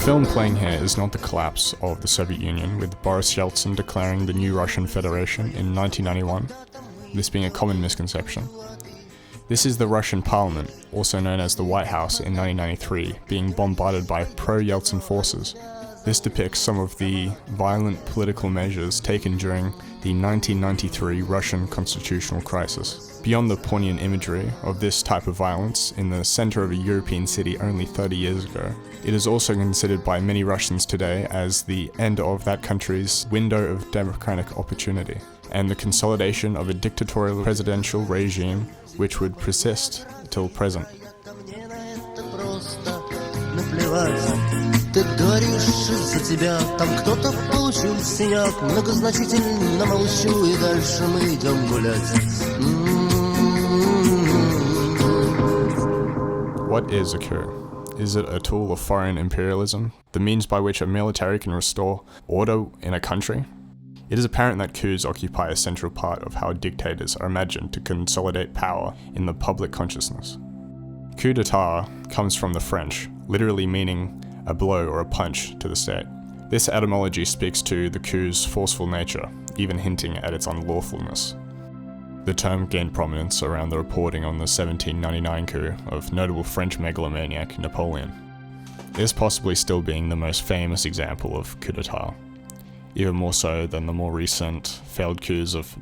film playing here is not the collapse of the Soviet Union, with Boris Yeltsin declaring the new Russian Federation in 1991, this being a common misconception. This is the Russian Parliament, also known as the White House, in 1993, being bombarded by pro-Yeltsin forces. This depicts some of the violent political measures taken during the 1993 Russian constitutional crisis. Beyond the poignant imagery of this type of violence in the center of a European city only 30 years ago, it is also considered by many Russians today as the end of that country's window of democratic opportunity, and the consolidation of a dictatorial presidential regime which would persist till present. Ты говоришь за тебя, там кто-то получил синяк, многозначительно молчу, и дальше мы идем гулять. What is a coup? Is it a tool of foreign imperialism, the means by which a military can restore order in a country? It is apparent that coups occupy a central part of how dictators are imagined to consolidate power in the public consciousness. Coup d'etat comes from the French, literally meaning a blow or a punch to the state. This etymology speaks to the coup's forceful nature, even hinting at its unlawfulness. The term gained prominence around the reporting on the 1799 coup of notable French megalomaniac Napoleon, this possibly still being the most famous example of coup d'etat, even more so than the more recent failed coups of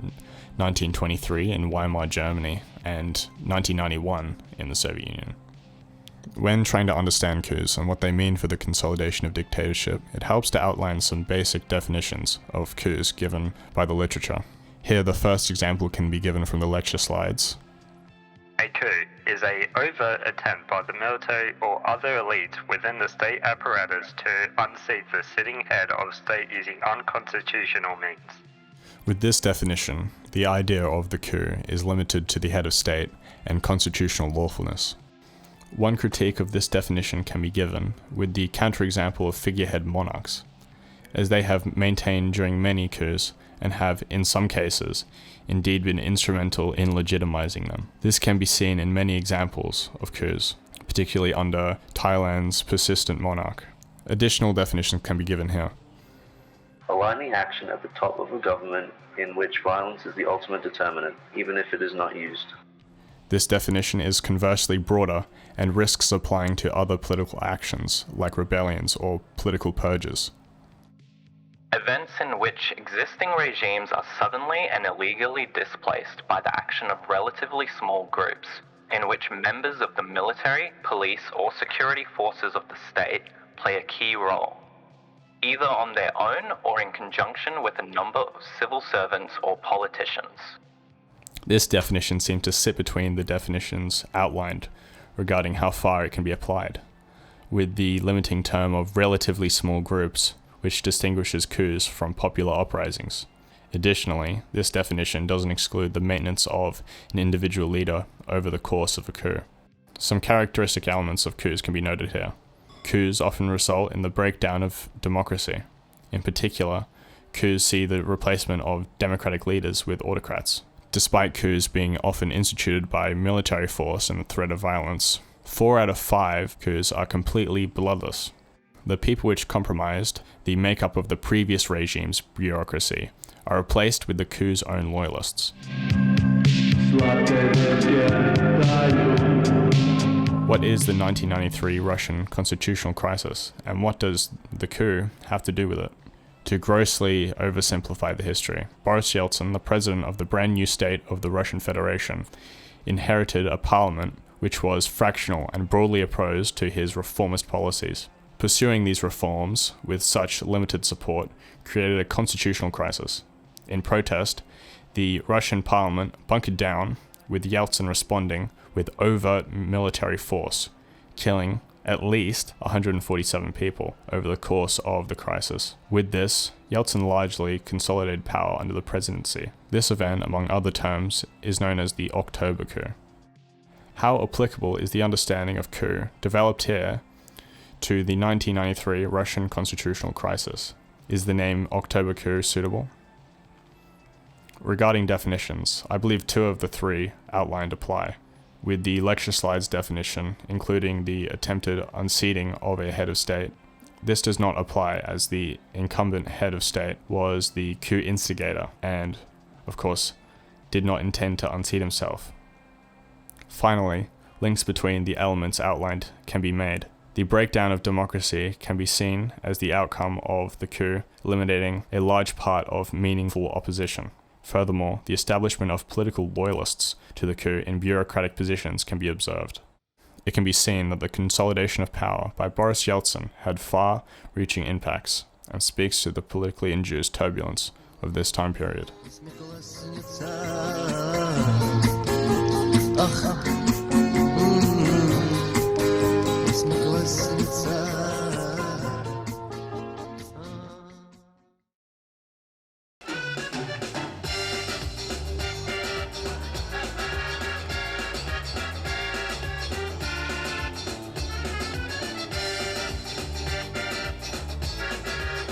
1923 in Weimar Germany and 1991 in the Soviet Union. When trying to understand coups and what they mean for the consolidation of dictatorship, it helps to outline some basic definitions of coups given by the literature. Here, the first example can be given from the lecture slides. A coup is an overt attempt by the military or other elites within the state apparatus to unseat the sitting head of state using unconstitutional means. With this definition, the idea of the coup is limited to the head of state and constitutional lawfulness. One critique of this definition can be given with the counterexample of figurehead monarchs, as they have maintained during many coups and have, in some cases, indeed been instrumental in legitimizing them. This can be seen in many examples of coups, particularly under Thailand's persistent monarch. Additional definitions can be given here. Aligning action at the top of a government in which violence is the ultimate determinant, even if it is not used. This definition is conversely broader and risks applying to other political actions like rebellions or political purges. Events in which existing regimes are suddenly and illegally displaced by the action of relatively small groups, in which members of the military, police, or security forces of the state play a key role, either on their own or in conjunction with a number of civil servants or politicians. This definition seems to sit between the definitions outlined regarding how far it can be applied, with the limiting term of relatively small groups, which distinguishes coups from popular uprisings. Additionally, this definition doesn't exclude the maintenance of an individual leader over the course of a coup. Some characteristic elements of coups can be noted here. Coups often result in the breakdown of democracy. In particular, coups see the replacement of democratic leaders with autocrats. Despite coups being often instituted by military force and the threat of violence, 4 out of 5 coups are completely bloodless. The people which compromised the makeup of the previous regime's bureaucracy are replaced with the coup's own loyalists. What is the 1993 Russian constitutional crisis, and what does the coup have to do with it? To grossly oversimplify the history, Boris Yeltsin, the president of the brand new state of the Russian Federation, inherited a parliament which was fractional and broadly opposed to his reformist policies. Pursuing these reforms with such limited support created a constitutional crisis. In protest, the Russian parliament bunkered down, with Yeltsin responding with overt military force, killing at least 147 people over the course of the crisis. With this, Yeltsin largely consolidated power under the presidency. This event, among other terms, is known as the October coup. How applicable is the understanding of coup developed here to the 1993 Russian constitutional crisis? Is the name October coup suitable? Regarding definitions, I believe 2 of the 3 outlined apply, with the lecture slides definition including the attempted unseating of a head of state, This does not apply as the incumbent head of state was the coup instigator and, of course, did not intend to unseat himself. Finally, links between the elements outlined can be made. The breakdown of democracy can be seen as the outcome of the coup eliminating a large part of meaningful opposition. Furthermore, the establishment of political loyalists to the coup in bureaucratic positions can be observed. It can be seen that the consolidation of power by Boris Yeltsin had far-reaching impacts and speaks to the politically induced turbulence of this time period. Смеклась с лица.